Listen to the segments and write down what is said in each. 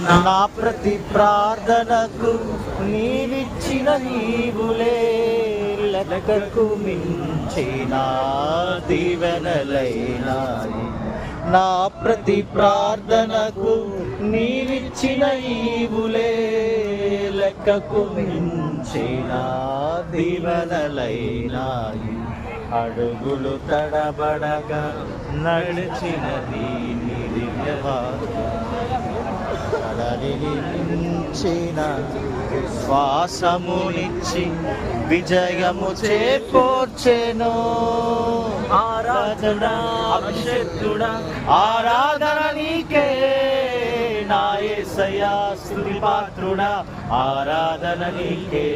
నా ప్రతి ప్రార్థనకు నీవిచ్చిన ఈవులే లెక్కకు మించిన దీవెనలైనాయి. నా ప్రతి ప్రార్థనకు నీవిచ్చిన ఈవులే లెక్కకు మించిన దీవెనలైనాయి. అడుగులు తడబడగా నడిచినది నీ దివ్యవాక్యం. శ్వాసమునిచ్చి విజయము చేకూర్చెను. ఆరాధన అభిషేకుడా ఆరాధన నీకే నా యేసయ్యా, స్తుతి పాత్రుడా ఆరాధన నీకే.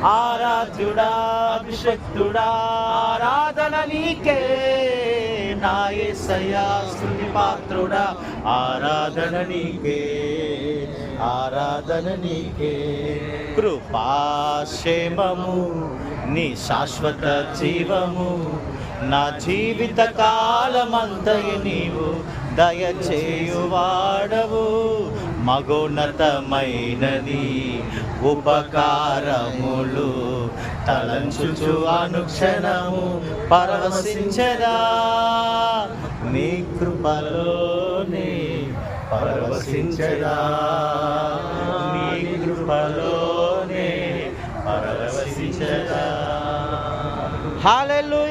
ఆరాధ్యుడా అభిషేకుడా ఆరాధన నీకే నా యేసయ్యా, స్తుతి పాత్రుడా ఆరాధన నీకే. ఆరాధన నీకే. కృపాక్షేమము నీ శాశ్వత జీవము నా జీవిత కాలమంతయు నీవు దయచేయువాడవు. మగోన్నతమైనది ఉపకారములు తలంచుచు అనుక్షణము పరవశించదా. నీ కృపలోనే పరవశించదా. నీ కృపలోనే పరవశించదా. హల్లెలూయా.